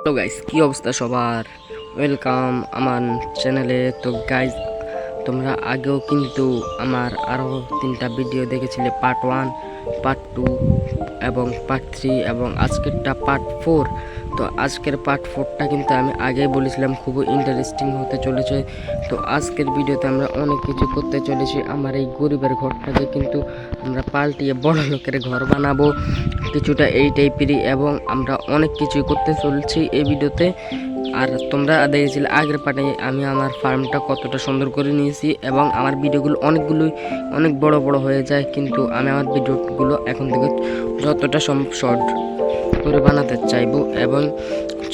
Hello guys, কি অবস্থা সবার? ওয়েলকাম আমার চ্যানেলে। তো গাইস, তোমরা আগেও কিন্তু আমার আরও 3টা ভিডিও দেখেছিলে, পার্ট 1, পার্ট 2 এবং পার্ট 3 এবং আজকেরটা পার্ট 4। তো আজকের পার্ট 4টা কিন্তু আমি আগেই বলেছিলাম খুবই ইন্টারেস্টিং হতে চলেছে। তো আজকের ভিডিওতে আমরা অনেক কিছু করতে চলেছি। আমার এই গরিবের ঘরটাকে কিন্তু আমরা পাল্টিয়ে বড় লোকের ঘর বানাবো, কিছুটা এই টাইপেরই, এবং আমরা অনেক কিছুই করতে চলছি এই ভিডিওতে। আর তোমরা দেখেছিলে আগের পার্টে আমি আমার ফার্মটা কতটা সুন্দর করে নিয়েছি, এবং আমার ভিডিওগুলো অনেক বড় বড় হয়ে যায়, কিন্তু আমি আমার ভিডিওগুলো এখন থেকে যতটা সম্ভব শর্ট করে বানাতে চাইবো, এবং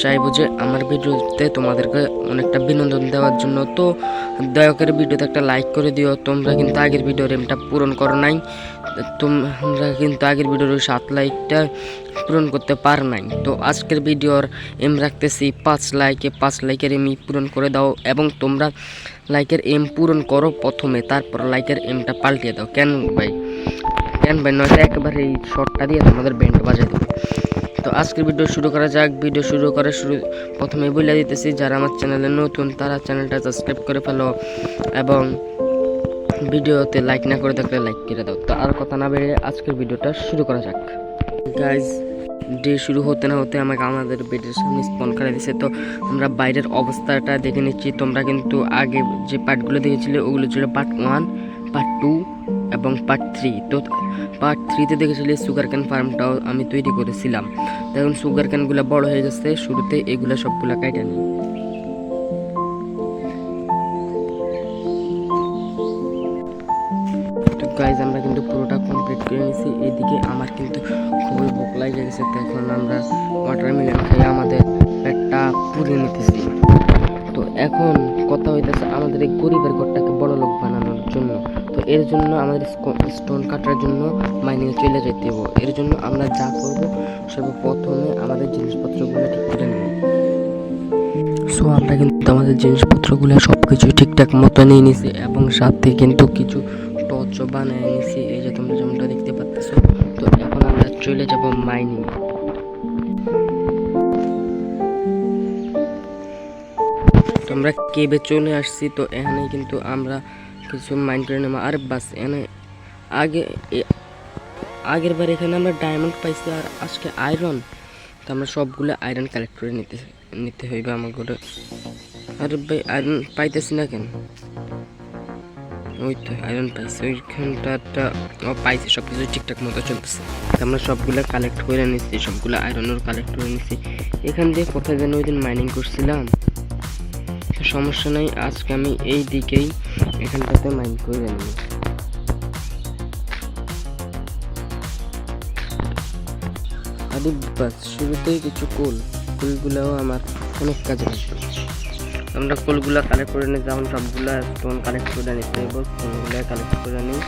চাইবো যে আমার ভিডিওতে তোমাদেরকে অনেকটা বিনোদন দেওয়ার জন্য। তো দয়া করে ভিডিওতে একটা লাইক করে দিও। তোমরা কিন্তু আগের ভিডিওর এমটা পূরণ করো নাই, তোমরা কিন্তু আগের ভিডিওর 7 লাইকটা পূরণ করতে পারো নাই। তো আজকের ভিডিওর এম রাখতেছি 5 লাইকে। 5 লাইকের এম পূরণ করে দাও, এবং তোমরা লাইকের এম পূরণ করো প্রথমে, তারপর লাইকের এমটা পাল্টিয়ে দাও। কেন ভাই নয়তো একেবারে এই শর্টটা দিয়ে তোমাদের ব্যান্ড বাজাই দেবো। তো আজকের ভিডিও শুরু করা যাক। ভিডিও শুরু প্রথমে বলে দিতেছি, যারা আমার চ্যানেলে নতুন তারা চ্যানেলটা সাবস্ক্রাইব করে ফেলো, এবং ভিডিওতে লাইক না করে থাকলে লাইক করে দাও। তো আর কথা না বেরিয়ে আজকের ভিডিওটা শুরু করা যাক। গাইজ, ডে শুরু হতে না হতে আমাদের বেডের সামনে স্পন করে দিছে। তো আমরা বাইরের অবস্থাটা দেখে নিচ্ছি। তোমরা কিন্তু আগে যে পার্টগুলো দেখেছিলে ওগুলো ছিল পার্ট 1, পার্ট 2 এবং পার্ট 3। তো পার্ট 3তে দেখেছিলে সুগার ক্যান ফার্মটাও আমি তৈরি করেছিলাম। এখন সুগার ক্যানগুলো বড় হয়ে গেছে, শুরুতে এগুলো সবগুলো কাটা নিই। গাইজ, আমরা কিন্তু পুরোটা কমপ্লিট করে নিয়েছি। এইদিকে আমার কিন্তু খুবই ভোক লাগে গেছে, তো এখন আমরা ওয়াটারমেলন খেয়ে আমাদের পেটটা পুড়ে নিতেছি। তো এখন কথা হইতেছে আমাদের এই গরিবের ঘরটাকে বড় লোক বানানোর জন্য। তো এর জন্য আমাদের স্টোন কাটার জন্য মাইনিংয়ে চলে যেতে হবে। এর জন্য আমরা যা করবো সর্বপ্রথমে আমাদের জিনিসপত্রগুলো ঠিক করে নেব। সো আমরা কিন্তু আমাদের জিনিসপত্রগুলো সব কিছু ঠিকঠাক মতো নিয়ে নিছি, এবং সাথে কিন্তু কিছু টর্চও বানিয়ে নিছি, এই যে তোমরা যেমনটা দেখতে পাচ্ছ। তো এখন আমরা চলে যাব মাইনিং। তো আমরা কেবে চলে আসছি। তো এখানে কিন্তু আমরা কিছু মাইন করে নেব। আর বাস, এখানে আগের বার এখানে আমরা ডায়মন্ড পাইছি, আর আজকে আয়রন। তো আমরা সবগুলো আয়রন কালেক্ট করে নিতে হইবে আমাকে। আর ভাই আয়রন পাইতেছি না কেন? ওই তো আয়রন পাইছি, ওইখানটা পাইছি, সব কিছু ঠিকঠাক মতো চলতেছে। আমরা সবগুলো কালেক্ট করে নিচ্ছি, সবগুলো আয়রনের কালেক্ট করে নিচ্ছি। এখান দিয়ে কোথায় যেন ওই দিন মাইনিং করছিলাম, সমস্যা নেই। আজকে আমি এই দিকেই এখানটাতে মাইন করে নিই। আরে বাস, শুরুতেই কিছু কুলগুলাও আমার অনেক কাজে লাগবে। আমরা কোলগুলো কালেক্ট করে নিই, যেমন সবগুলো স্টোন কালেক্ট করে নিতে হবে। স্টোনগুলো কালেক্ট করে নিই,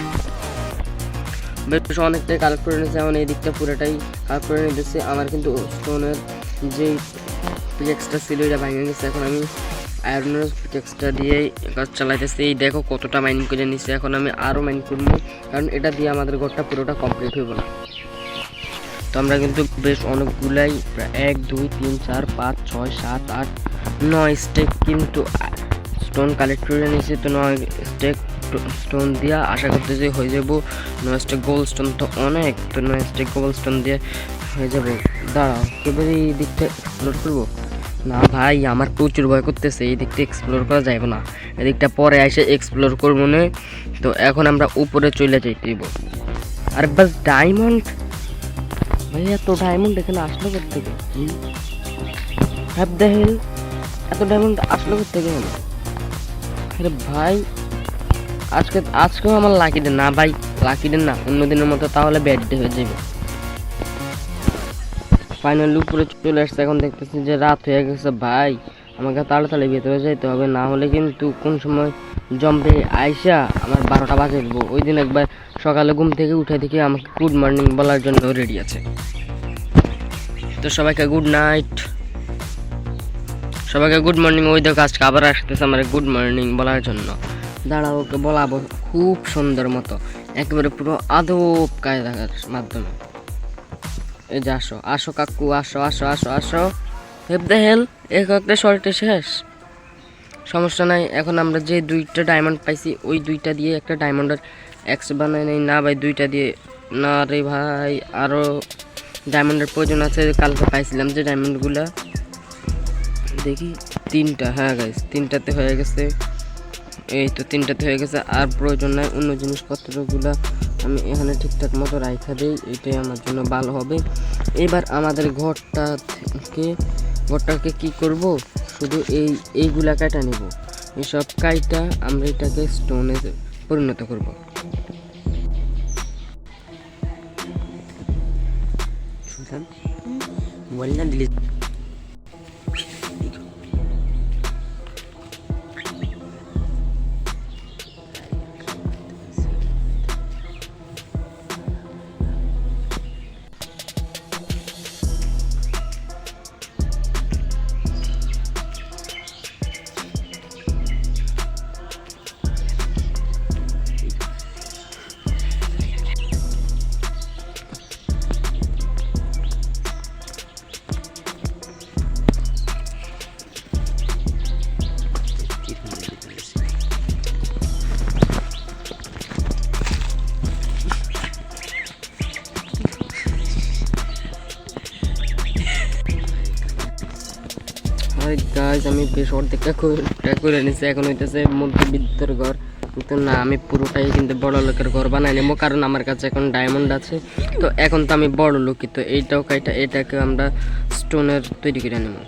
বেশ অনেকটাই কালেক্ট করে নিয়েছি। এখন এই দিকটা পুরোটাই কালেক্ট করে নিতেছি। আমার কিন্তু স্টোনের যে পিকেক্সটা ছিল এটা ভেঙে গেছে, এখন আমি আয়রনের পিকেক্সটা দিয়েই কাজ চালাইতেছি। এই দেখো কতটা মাইনিং করে নিচ্ছে। এখন আমি আরও মাইন করবো, কারণ এটা দিয়ে আমাদের ঘরটা পুরোটা কমপ্লিট হইব না। তো আমরা কিন্তু বেশ অনেকগুলাই, 1 2 3 4 5 6 7 8 9 স্টেক কিন্তু স্টোন কালেক্ট করে নিয়েছি। তো 9 স্টেক স্টোন দিয়ে আশা করতেছি হয়ে যাব 9 স্টেক গোল্ড স্টোন। তো অনেক, তো 9 স্টেক গোল্ড স্টোন দিয়ে হয়ে যাবে। দাঁড়াও, এবারে এই দিকটা এক্সপ্লোর করবো না ভাই, আমার প্রচুর ভয় করতেছে। এই দিকটা এক্সপ্লোর করা যাবে না, এদিকটা পরে এসে এক্সপ্লোর করবো না। তো এখন আমরা উপরে চলে যাইতেইব। আর বাস ডায়মন্ড, ভাই এত ডায়মন্ড এখানে আসলো কোথেকে? হ্যাপ দ্য হেল, এত ডায়মন্ড আসলো কোথেকে? আরে ভাই, আজকেও আমার লাকি ডে না ভাই, লাকি ডে না, অন্য দিনের মতো তাহলে ব্যাড ডে হয়ে যাবে। ফাইনালি উপরে চলে আসছে। এখন দেখতেছি যে রাত হয়ে গেছে ভাই, আমাকে তাড়াতাড়ি ভেতরে যাইতে হবে, না হলে কিন্তু কোন সময় জম্বে আইসা আমার 12টা বাজে দেবো। ওই দিন একবার সকালে ঘুম থেকে উঠে দেখি আমাকে গুড মর্নিং বলার জন্য রেডি আছে। তো সবাইকে গুড নাইট, সবাইকে গুড মর্নিং। ওই দেখো আজকে আবার আসতেছে আমার গুড মর্নিং বলার জন্য। দাঁড়াও, ওকে বলাবো খুব সুন্দর মতো, একেবারে পুরো আদব কায়দার মাধ্যমে। এই যে আসো আসো কাকু, আসো আসো আসো আসো, হেপ দ্য হেল একটা শর্টে শেষ। সমস্যা নাই, এখন আমরা যে 2টা ডায়মন্ড পাইছি ওই 2টা দিয়ে একটা ডায়মন্ডের এক্স বানাই নেই না ভাই, 2টা দিয়ে না রে ভাই, আরও ডায়মন্ডের প্রয়োজন আছে। কালকে পাইছিলাম যে ডায়মন্ডগুলো দেখি 3টা, হ্যাঁ গাইস 3টাতে হয়ে গেছে, এই তো 3টাতে হয়ে গেছে। আর প্রয়োজন নাই, অন্য জিনিসপত্রগুলো আমি এখানে ঠিকঠাক মতো রাখা দিই, এটাই আমার জন্য ভালো হবে। এবার আমাদের ঘরটাকে কি করব, শুধু এইগুলা কাটা নিব, এইসব কাইটা আমরা এটাকে স্টোনে পরিণত করব। গাইজ আমি বেশ অর্ধেকটা করে নিচ্ছি, এখন হইতেছে মধ্যবিত্তের ঘর, কিন্তু না আমি পুরোটাই কিন্তু বড় লোকের ঘর বানাই নেবো, কারণ আমার কাছে এখন ডায়মন্ড আছে। তো এখন তো আমি বড় লোকই, তো এইটাও কাইটা এটাকে আমরা স্টোনের তৈরি করে নেবো।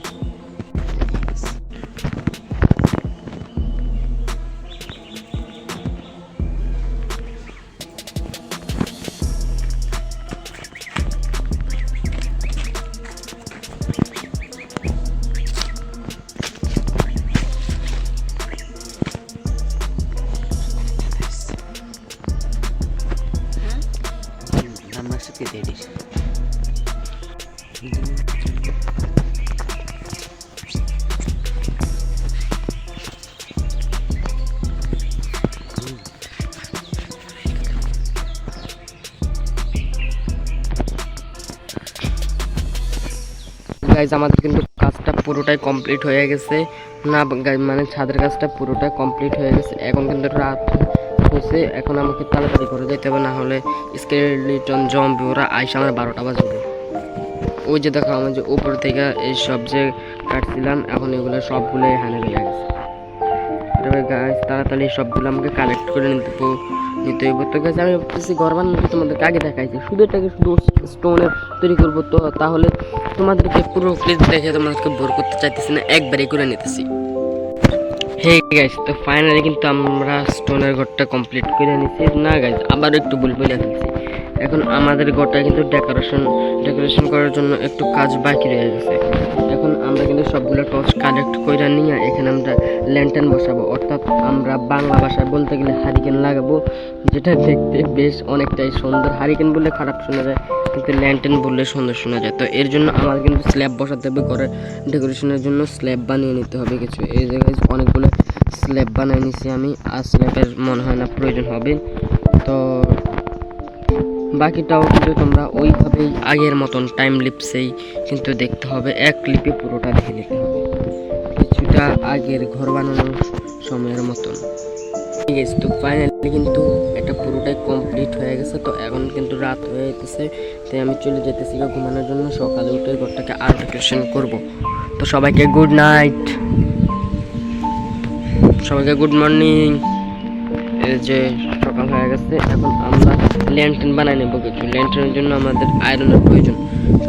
গাইজ আমাদের কিন্তু কাজটা পুরোটাই কমপ্লিট হয়ে গেছে না, মানে ছাদের কাজটা পুরোটাই কমপ্লিট হয়ে গেছে। এখন কিন্তু রাত হয়েছে, এখন আমাকে তাড়াতাড়ি করে যেতে হবে, না হলে স্কেলিটন জম্বি ওরা আইসা আমার 12টা বাজবে। ওই যে দেখো আমার যে উপর থেকে এই সব যে কাটছিলাম, এখন এগুলো সবগুলো এখানে লেগে গেছে। গাছ তাড়াতাড়ি সবগুলো আমাকে কালেক্ট করে নিতে হইব। তো গাছ আমি ভাবতেছি ঘর বানানো তোমাদেরকে আগে দেখাইছি, শুধু এটাকে শুধু স্টোনের তৈরি করবো, তো তাহলে তোমাদেরকে পুরো ক্লিপ দেখে তোমাদেরকে বোর করতে চাইতেছি না, একবারই করে নিতেছি। হে গাইস, তো ফাইনালি কিন্তু আমরা স্টোনের ঘরটা কমপ্লিট করে নিছি না গাইস, আবার একটু ভুল বলে ফেলছি। এখন আমাদের ঘরটা কিন্তু ডেকোরেশন করার জন্য একটু কাজ বাকি রয়ে গেছে। এখন আমরা কিন্তু সবগুলো টর্চ কালেক্ট করে নিয়ে এখানে আমরা ল্যান্টার্ন বসাবো, অর্থাৎ আমরা বাংলা ভাষায় বলতে গেলে হারিকেন লাগাবো, যেটা দেখতে বেশ অনেকটাই সুন্দর। হারিকেন বললে খারাপ শোনা যায়, কিন্তু ল্যান্টার্ন বললে সুন্দর শোনা যায়। তো এর জন্য আমাদের কিন্তু স্ল্যাব বসাতে হবে, ঘরের ডেকোরেশনের জন্য স্ল্যাব বানিয়ে নিতে হবে কিছু। এই জায়গায় অনেকগুলো স্ল্যাব বানিয়ে নিছি আমি, আর স্ল্যাবের মনে হয় না প্রয়োজন হবে। তো বাকিটাও কিন্তু তোমরা ওইভাবেই আগের মতন টাইম লিপসেই কিন্তু দেখতে হবে, এক ক্লিপে পুরোটা দেখে নিতে হবে, কিছুটা আগের ঘর বানানোর সময়ের মতন। ঠিক আছে, তো ফাইনালি কিন্তু এটা পুরোটাই কমপ্লিট হয়ে গেছে। তো এখন কিন্তু রাত হয়ে যেতেছে, তাই আমি চলে যেতেছি ঘুমানোর জন্য। সকালে উঠে ঘরটাকে আর ডেকোরেশন করব। তো সবাইকে গুড নাইট, সবাইকে গুড মর্নিং। এই যে সকাল হয়ে গেছে, এখন আমরা ল্যান্টার্ন বানাই নেব কিছু। ল্যান্টার্নের জন্য আমাদের আয়রনের প্রয়োজন, তো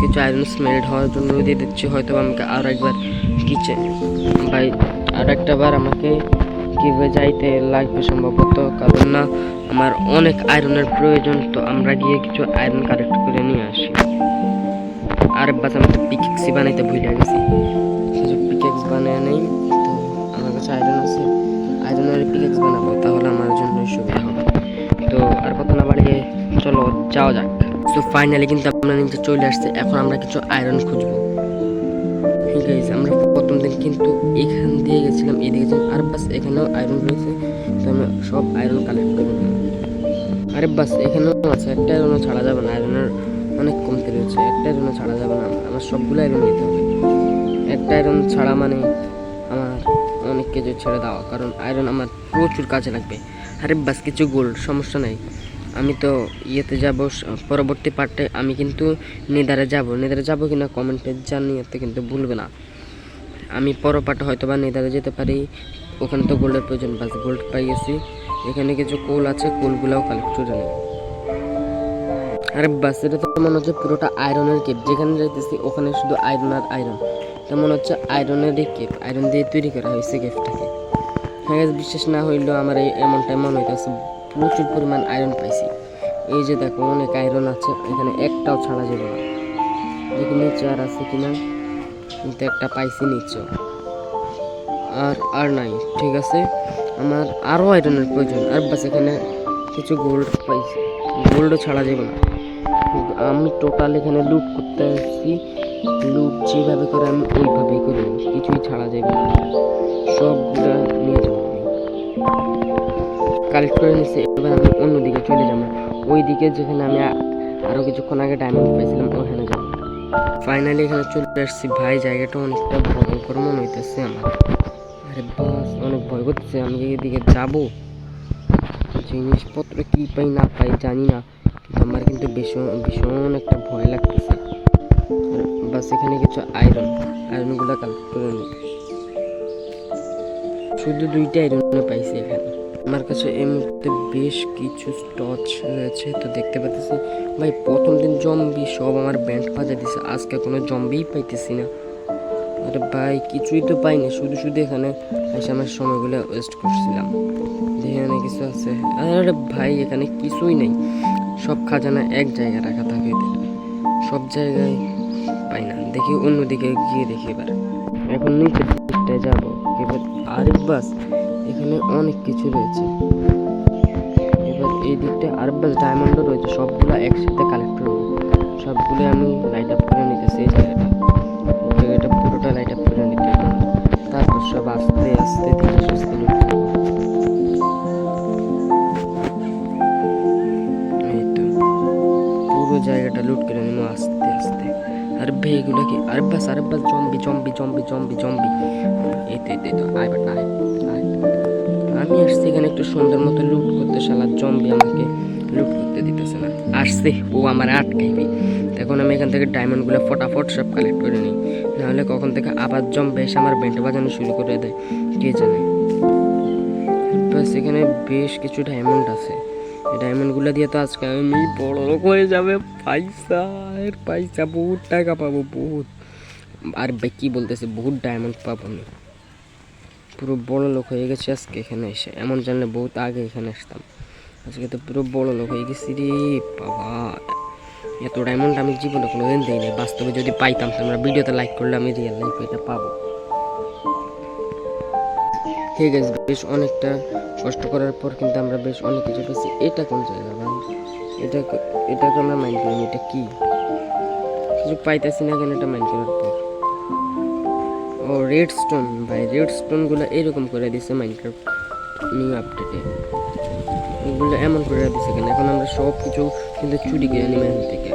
কিছু আয়রন স্মেল্ট হওয়ার জন্য দিয়ে দিচ্ছি। হয়তো আমাকে আর একবার কিচেন ভাই আর একটা বার আমাকে কীভাবে যাইতে লাগবে সম্ভবত, কারণ না আমার অনেক আয়রনের প্রয়োজন। তো আমরা গিয়ে কিছু আয়রন কালেক্ট করে নিয়ে আসি। আর বাস আমি তো পিকেক্সি বানাইতে ভুলে গেছি, কিছু পিকেক্স বানিয়ে নেই। তো আমার কাছে আয়রন আছে, আয়রনের পিকেক্স বানাবো, তাহলে আমার জন্য সুবিধা হবে। তো আর কথা না বাড়িয়ে চলো যাওয়া যাক। তো ফাইনালি কিন্তু আমরা নিচে চলে আসছি, এখন আমরা কিছু আয়রন খুঁজবো। ঠিক আছে, আমরা প্রথম দিন কিন্তু এখান দিয়ে গেছিলাম, এদিকে গেছিলাম, আর বাস এখানেও আয়রন রয়েছে। তো আমি সব আয়রন কালেক্ট করে নেব। আরে বাস এখানেও আছে, একটা আয়রনও ছাড়া যাবে না, আয়রনের অনেক কমতে রয়েছে, একটা আয়রনও ছাড়া যাবে না, আমার সবগুলো আয়রন নিতে হবে। একটা আয়রন ছাড়া মানে আমার অনেক কিছু ছেড়ে দেওয়া, কারণ আয়রন আমার প্রচুর কাজে লাগবে। আরে বাস কিছু গোল্ড, সমস্যা নেই। আমি তো ইয়েতে যাব, পরবর্তী পার্টে আমি কিন্তু নেদারে যাব কিনা কমেন্টে জানিয়ে কিন্তু ভুলবে না। আমি পর পার্টে হয়তো বা নেদারে যেতে পারি, ওখানে তো গোল্ডের প্রয়োজন। বাস গোল্ড পাই গেছি, এখানে কিছু কোল আছে, কোলগুলোও কালেক্ট করে নেই। আরে বাস এটা তো মনে হচ্ছে পুরোটা আয়রনের কেপ, যেখানে যাইতেছি ওখানে শুধু আয়রন আর আয়রন। তেমন হচ্ছে আয়রনেরই কেপ, আয়রন দিয়ে তৈরি করা হয়েছে কেপটাকে। হ্যাঁ, বিশ্বাস না হইলেও আমার এই এমনটাই মনে হইতেছে, প্রচুর পরিমাণ আয়রন পাইছি। এই যে দেখো অনেক আয়রন আছে, এখানে একটাও ছাড়া যাবে না। দেখি নিচে আর আছে কিনা, কিন্তু একটা পাইছি নিচেও, আর নাই। ঠিক আছে, আমার আরও আয়রনের প্রয়োজন। আর বাস এখানে কিছু গোল্ড পাইছি, গোল্ডও ছাড়া যাবে না। আমি টোটাল এখানে লুট করতে আসছি, লুট যেভাবে করে আমি ওইভাবেই করি, কিছুই ছাড়া যাবে না, সবগুলো নিয়ে যাবো আমি। কালেক্ট করে নিচ্ছি, এবার আমি অন্যদিকে চলে যাবো, ওই দিকে যেখানে আমি আরও কিছুক্ষণ আগে ডায়মন্ড পাইছিলাম ওখানে যাবো। ফাইনালি এখানে চলে আসছি ভাই, জায়গাটা অনেকটা ভয়ঙ্কর মনে হইতেছে আমার। আরে বাস অনেক ভয় করতেছে, আমি এদিকে যাবো, জিনিসপত্র কি পাই না পাই জানি না, কিন্তু আমার কিন্তু ভীষণ ভীষণ একটা ভয় লাগতেছে। বাস এখানে কিছু আয়রনগুলো কালেক্ট করে নিই, শুধু 2টা আয়রন পাইছি এখানে। আমার কাছে এই মুহূর্তে বেশ কিছু টর্চ রয়েছে, তো দেখতে পাচ্ছি ভাই প্রথম দিন জম্বি সব আমার ব্যান্ড বাজা দিছে, আজকে কোনো জম্বিই পাইতেছি না। আরে ভাই কিছুই তো পাইনি, শুধু এখানে এসে আমার সময়গুলো ওয়েস্ট করছিলাম। এখানে কিছু আছে? আরে ভাই এখানে কিছুই নেই, সব খাজানা এক জায়গায় রাখা থাকে, সব জায়গায় পাই না। দেখি অন্যদিকে গিয়ে দেখি এবার, এখন নিচের দিকটায় যাবো এবার। আরে বাস এখানে অনেক কিছু রয়েছে, এবার এই দিকটা আর বাস ডায়মন্ডও রয়েছে, সবগুলো একসাথে কালেক্ট করবো, সবগুলো আমি লাইট আপ করে নিতেছি। এই জায়গাটা পুরোটা লাইট আপ করে নিতে হবে, তারপর সব আস্তে আস্তে ধীরে সুস্থে লুট করবো। এই তো পুরো জায়গাটা লুট করে নেবো আস্তে আস্তে। আর এগুলো কি? আরে বাস zombie zombie zombie zombie zombie, এই তো আয় বাট আয়। আমি আসছি এখানে একটু সুন্দর মতো লুট করতে, শালা জম্বি আমাকে লুট করতে দিতেছে না। আসছে ও আমার আটকাইবে, এখন আমি এখান থেকে ডায়মন্ডগুলো ফটাফট সব কালেক্ট করে নিই, নাহলে কখন থেকে আবার জম্বি এসে আমার ব্যান্ড বাজানো শুরু করে দেয় কে জানে। বাস এখানে বেশ কিছু ডায়মন্ড আছে, এই ডায়মন্ডগুলো দিয়ে তো আজকে আমি বড় লোক হয়ে যাবে, পয়সা বহুত টাকা পাবো, বহুত। আর ভাই কি বলতেছে, বহুত ডায়মন্ড পাবো আমি, পুরো বড় লোক হয়ে গেছে আজকে এখানে এসে। এমন জানলে বহুত আগে এখানে আসতাম, আজকে তো পুরো বড় লোক হয়ে গেছি রে বাবা। এত ডায়মন্ড আমি জীবনে কোনো দিন দিই নাই, বাস্তবে যদি পাইতাম তোমরা ভিডিওতে লাইক করলে আমি রিয়েল লাইফে এটা পাবো। ঠিক আছে, বেশ অনেকটা কষ্ট করার পর কিন্তু আমরা বেশ অনেক কিছু পেয়েছি। এটা কোন জায়গা ভাই? এটাকে আমরা মাইন্ড করিনি, এটা কি কিছু পাইতেছি না কেন এটা মাইন্ড করার পর? ও রেড স্টোন ভাই, রেড স্টোনগুলো এরকম করে দিছে মাইনক্রাফট নিউ আপডেটে, এগুলো এমন করে দিছে কেন? এখন আমরা সব কিছু কিন্তু চুরি করে নিব এখান থেকে,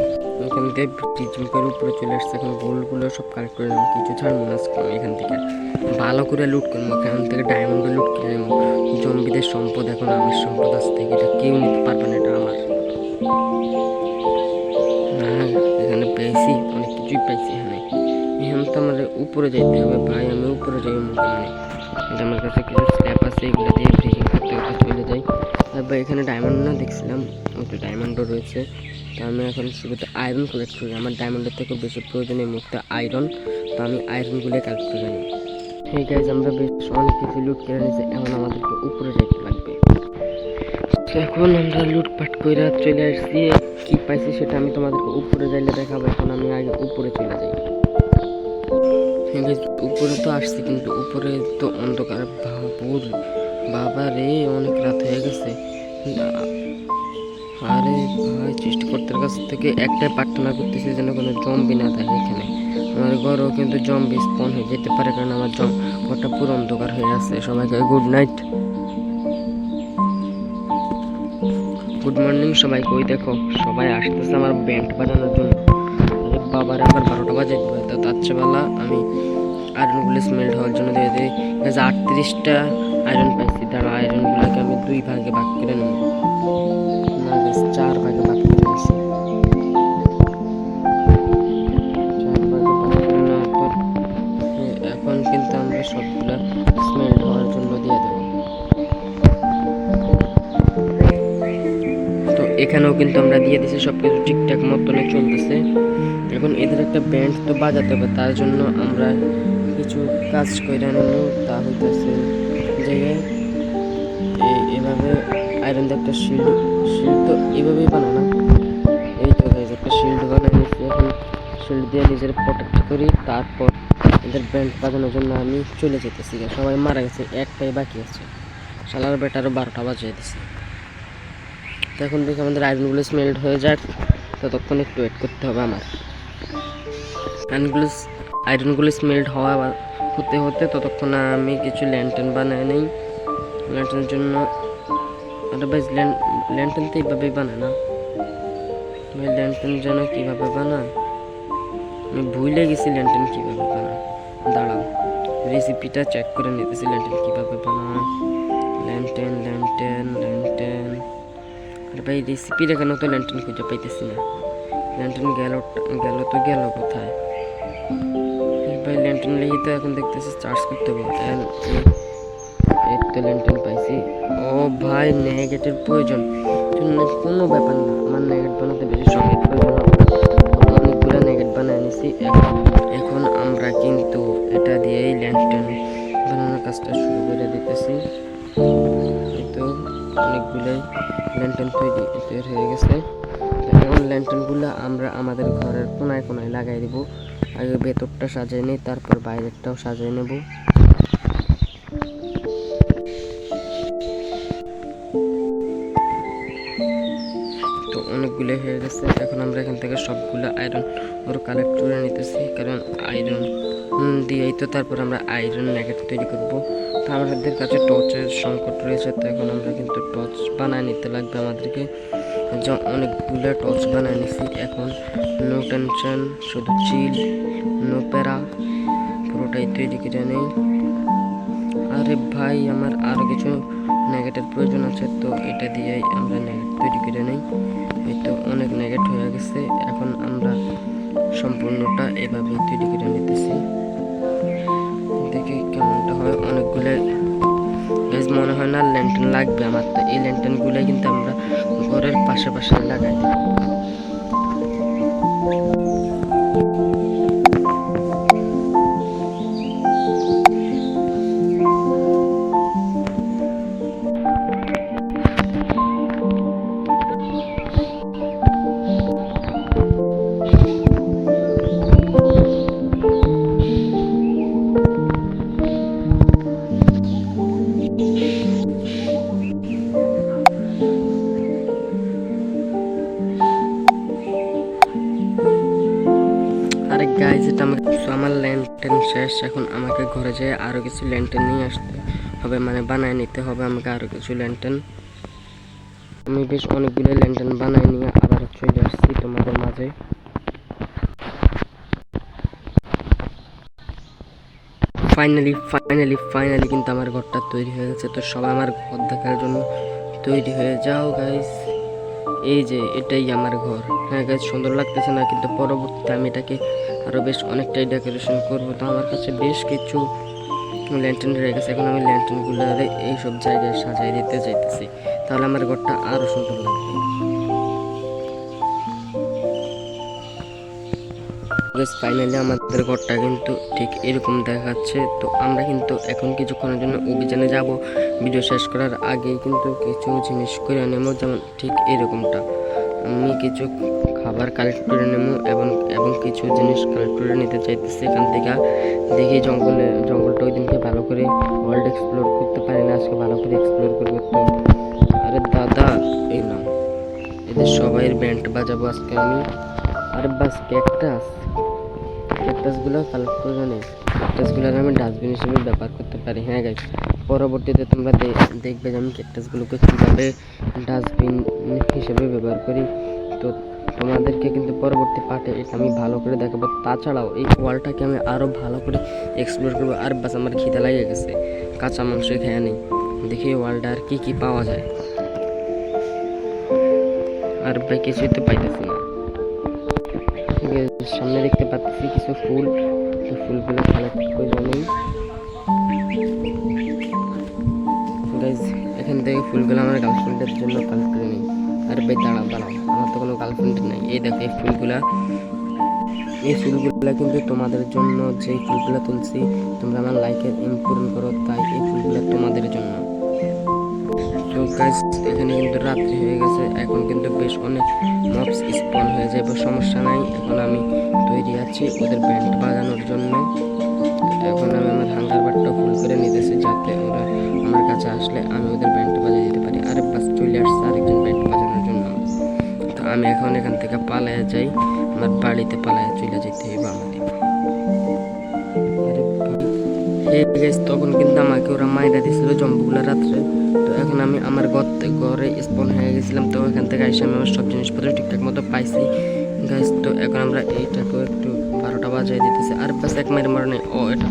এখান থেকে জিমকার উপরে চলে আসছে। এখন গোল্ডগুলো সব কালেক্ট করে নেব, কিছু ছাড়বো না এখান থেকে, ভালো করে লুট করবো, এখান থেকে ডায়মন্ড লুট করে নেব। জম্বিদের সম্পদ এখন আমার সম্পদ আজ থেকে, এটা কেউ নিতে পারবে না, এটা আমার। হ্যাঁ এখানে পেয়েছি অনেক কিছুই পাইছি এখানে। এখন তো আমার উপরে যাইতে হবে ভাই, আমি উপরে যাই মানে এটা আমার কাছে কিছু স্ল্যাব আছে, এগুলো দিয়ে ব্রেকিং করতে করতে চলে যাই। তারপর এখানে ডায়মন্ড না দেখছিলাম, একটু ডায়মন্ডও রয়েছে, তো আমি এখন শুরুতে আয়রন কালেক্ট করি, আমার ডায়মন্ডের থেকে বেশি প্রয়োজন এই মুহূর্তে আয়রন, তো আমি আয়রনগুলো কালেক্ট করে নিই। এই গাইজ আমরা বেশ অনেক কিছু লুট করে নিয়েছি, এখন আমাদেরকে উপরে যাইতে লাগবে। এখন আমরা লুটপাট করে চলে আসছি, কি পাইছি সেটা আমি তোমাদেরকে উপরে যাইলে দেখাবো। এখন আমি আগে উপরে চলে যাই। উপরে তো আসছি, কিন্তু উপরে তো অন্ধকার ভরপুর, বাবা রে অনেক রাত হয়ে গেছে। আরে ভাই সৃষ্টিকর্তার কাছ থেকে একটাই প্রার্থনা করতেছি যেন কোনো জম্বি না থাকে এখানে। আমার ঘরেও কিন্তু জম্বি স্পন হয়ে যেতে পারে, কারণ আমার ঘরটা পুরো অন্ধকার হয়ে আছে। সবাইকে গুড নাইট, গুড মর্নিং সবাইকে। ওই দেখো সবাই আসতেছে আমার ব্যান্ড বাজানোর জন্য। আরে বাবার আবার 12টা বাজে, তো তার চেয়ে বেলা আমি আয়রনগুলো স্মেল্ট হওয়ার জন্য দিয়ে দিই। 38টা আয়রন পাইছি, তার আয়রনগুলোকে আমি 2 ভাগে ভাগ করে নেব, না 4 ভাগে ভাগ করে নিচ্ছি। 4 ভাগে ভাগ করে নেওয়ার পর এখন কিন্তু আমরা সবগুলা স্মেল্ট হওয়ার জন্য দিয়ে দেবো। তো এখানেও কিন্তু আমরা দিয়ে দিছি, সবকিছু ঠিকঠাক মতনে চলতেছে। এখন এদের একটা ব্যান্ড তো বাজাতে হবে, তার জন্য আমরা কিছু কাজ করে নেব। তা হইতেছে যে এভাবে আয়রন দিয়ে একটা শিল্ড তো এভাবেই বানানো, এই তো গাইজ একটা শিল্ড বানিয়ে নিচ্ছি। এখন শিল্ড দিয়ে নিজের প্রোটেক্ট করি, তারপর এদের ব্যান্ড বাজানোর জন্য আমি চলে যেতেছি। সবাই মারা গেছে, একটাই বাকি আছে, শালার বেটারও 12টা বাজিয়ে দিছে। তো এখন দেখি আমাদের আয়রনগুলো স্মেল্ট হয়ে যাক, ততক্ষণ একটু ওয়েট করতে হবে আমার। আয়রনগুলো স্মেল্ট হতে হতে ততক্ষণ আমি কিছু ল্যান্টার্ন বানায় নেই। ল্যান্টার্নের জন্য ভাই ল্যান্টার্ন তো এইভাবেই বানায় না ভাই, ল্যান্টার্ন যেন কীভাবে বানায় আমি ভুলে গেছি। ল্যান্টার্ন কীভাবে বানায়, দাঁড়াও রেসিপিটা চেক করে নিতেছি ল্যান্টার্ন কীভাবে বানায়। ল্যান্টার্ন আর ভাই রেসিপির এখানে তো ল্যান্টার্ন খুঁজে পাইতেছি না। ল্যান্টার্ন গেল কোথায় ভাই? ল্যান্টার্ন লেগে তো এখন দেখতেছি চার্জ করতে হবে। এই তো ল্যান্টার্ন পাইছি। ও ভাই নেগেটের প্রয়োজন, কোনো ব্যাপার না, আমার নেগেট বানাতে বেশি সময় প্রয়োজন হবে না। অনেকগুলো নেগেট বানিয়ে নিছি। এখন আমরা কিন্তু এটা দিয়েই ল্যান্টার্ন বানানোর কাজটা শুরু করে দিতেছি। এই তো অনেকগুলোই ল্যান্টার্ন তৈরি হয়ে গেছে। এখন ল্যান্টার্নগুলো আমরা আমাদের ঘরের কোনায় কোনায় লাগাই দেবো। আগে ভেতরটা সাজিয়ে নিই, তারপর বাইরেরটাও সাজিয়ে নেব। তো অনেকগুলো হয়ে গেছে। এখন আমরা এখান থেকে সবগুলো আয়রন কালেক্ট করে নিতেছি, কারণ আয়রন দিয়েই তো তারপর আমরা আয়রন নেগেট তৈরি করব। তো আমাদের কাছে টর্চের সংকট রয়েছে, তো এখন আমরা কিন্তু টর্চ বানায় নিতে লাগবে আমাদেরকে। অনেকগুলো টর্চ বানায় নিছি। এখন নো টেনশন, শুধু চিল, নো প্যারা, পুরোটাই তৈরি করে নেই। আরে ভাই আমার আরও কিছু নেগেটের প্রয়োজন আছে, তো এটা দিয়েই আমরা নেগেট তৈরি করে নেই। এই তো অনেক নেগেট হয়ে গেছে। এখন আমরা সম্পূর্ণটা এভাবেই তৈরি করে নিতেছি, দেখি কেমনটা হয়। অনেকগুলো মনে হয় না ল্যান্টার্ন লাগবে আমার, তো এই ল্যান্টার্নগুলো কিন্তু আমরা ঘরের পাশে লাগাই দিই। গাইজ এটা আমার ল্যান্টার্ন শেষ। এখন আমাকে ঘরে যেয়ে আরও কিছু ল্যান্টার্ন নিয়ে আসতে হবে, মানে বানায় নিতে হবে আমাকে আরও কিছু ল্যান্টার্ন। আমি বেশ অনেকগুলো ল্যান্টার্ন বানায় নিয়ে আবার চলে আসছি তোমাদের মাঝে। ফাইনালি কিন্তু আমার ঘরটা তৈরি হয়ে গেছে। তো সবাই আমার ঘর দেখার জন্য তৈরি হয়ে যাও গাইজ। এই যে এটাই আমার ঘর। হ্যাঁ গাইজ, সুন্দর লাগতেছে না? কিন্তু পরবর্তীতে আমি এটাকে আরও বেশ অনেকটাই ডেকোরেশন করবো। তো আমার কাছে বেশ কিছু ল্যান্টার্ন রয়ে গেছে। এখন আমি ল্যান্টার্নগুলো এইসব জায়গায় সাজাই দিতে চাইতেছি, তাহলে আমার ঘরটা আরও সুন্দর লাগবে। ফাইনালি আমাদের ঘরটা কিন্তু ঠিক এরকম দেখাচ্ছে। তো আমরা কিন্তু এখন কিছুক্ষণের জন্য অভিযানে যাব। ভিডিও শেষ করার আগেই কিন্তু কিছু জিনিস করে নেব, যেমন ঠিক এরকমটা আমি কিছু খাবার কালেক্ট করে নেব এবং কিছু জিনিস কালেক্ট করে নিতে চাইতেছি এখান থেকে। দেখি জঙ্গলটা ওই দিনকে ভালো করে ওয়ার্ল্ড এক্সপ্লোর করতে পারি না, আজকে ভালো করে এক্সপ্লোর করবো। তো আরে দাদা এই না, এদের সবাই ব্যান্ড বাজাবো আজকে আমি। আরে বাস ক্যাকটাসগুলো কালেক্ট করে নেই। ক্যাকটাসগুলো আমি ডাস্টবিন হিসেবে ব্যবহার করতে পারি। হ্যাঁ গাইস, পরবর্তীতে তোমরা দেখবে যে আমি ক্যাকটাসগুলোকে কীভাবে ডাস্টবিন হিসেবে ব্যবহার করি। তো তোমাদেরকে কিন্তু পরবর্তী পার্টে এটা আমি ভালো করে দেখাবো। তাছাড়াও এই ওয়ালটাকে আমি আরও ভালো করে এক্সপ্লোর করবো। আর বাস আমার খিদে লাগে গেছে, কাঁচা মাংস খেয়ে নেই, দেখি এই ওয়ালটা আর কি পাওয়া যায়। আর ভাই কিছুই তো পাইতেছি না। সামনে দেখতে পাচ্ছি কিছু ফুল, ফুলগুলো কালেক্ট করে নেই। গাইজ এখান থেকে ফুলগুলো আমার গার্লফ্রেন্ডের জন্য কালেক্ট করে নিই। আর ভাই দাঁড়াও, আমার তো কোনো গার্লফ্রেন্ড নাই। এই দেখো এই ফুলগুলা কিন্তু তোমাদের জন্য। যে ফুলগুলো তুলছি তোমরা আমার লাইকের পূরণ করো, তাই এই ফুলগুলো তোমাদের জন্য। তো গাইজ এখানে কিন্তু রাত্রি হয়ে গেছে, এখন কিন্তু বেশ অনেক মবস স্পন হয়ে যাবে, সমস্যা নাই। এখন আমি তৈরি আছি ওদের ব্যান্ড বাজানোর জন্য। এখন আমি আমার হাঙ্গার বারটা ফুল করে নিতেছি, যাতে ওরা আমার কাছে আসলে আমি ওদের ব্যান্ড বাজিয়ে দিতে পারি। আরে বাস চলে আসছে আরেকজন ব্যান্ড বাজানোর জন্য। তো আমি এখন এখান থেকে পালায় যাই, আমার বাড়িতে পালায় চলে যেতে হবে আমাদের। তখন কিন্তু আমাকে ওরা মাইরা দিয়েছিল জম্বুগুলা রাত্রে। তো এখন আমি আমার ঘরে স্পন হয়ে গেছিলাম। তো এখান থেকে এসে আমি আমার সব জিনিসপত্র ঠিকঠাক মতো পাইছি গাইস। তো এখন আমরা এইটাকেও একটু 12টা বাজিয়ে দিতেছি। আর বাস এক মাইরে মরণে ও এটা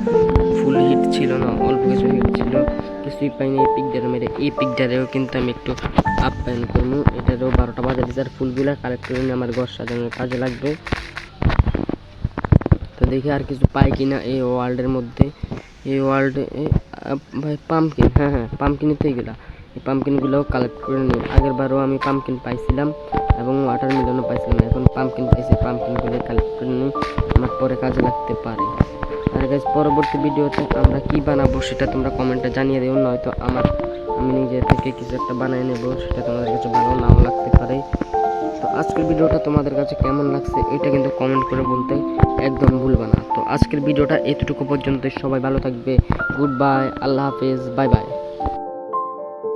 ফুল হিট ছিল না, অল্প কিছু হিট ছিল, কিছুই পাইনি এই পিকডারে মেরে। এই পিকডারেও কিন্তু আমি একটু আপ্যায়ন করবো, এটারও 12টা বাজিয়ে দিচ্ছি। আর ফুলগুলা কালেক্ট করে নিয়ে আমার ঘর সাজানোর কাজে লাগবে। তো দেখি আর কিছু পাই কিনা এই ওয়ার্ল্ডের মধ্যে। এই ওয়ার্ল্ডে ভাই পাম্পকিন, হ্যাঁ পাম্পকিনই তো এইগুলা। এই পাম্পকিনগুলোও কালেক্ট করে নিই। আগের বারও আমি পাম্পকিন পাইছিলাম এবং ওয়াটারমেলনও পাইছিলাম, এখন পাম্পকিন পাইছি। পাম্পকিনগুলো কালেক্ট করে নিই, আমার পরে কাজে লাগতে পারে। আর গাইস পরবর্তী ভিডিওতে আমরা কি বানাবো সেটা তোমরা কমেন্টে জানিয়ে দিও, নয়তো আমি নিজে থেকে কিছু একটা বানিয়ে নেব, সেটা তোমাদের কাছে ভালো নাও লাগতে পারে। তো আজকের ভিডিওটা তোমাদের কাছে কেমন লাগছে এটা কিন্তু কমেন্ট করে বলতে একদম ভুলবা না। তো আজকের ভিডিওটা এতটুকু পর্যন্ত, সবাই ভালো থাকবে, গুড বাই, আল্লাহ হাফেজ, বাই বাই।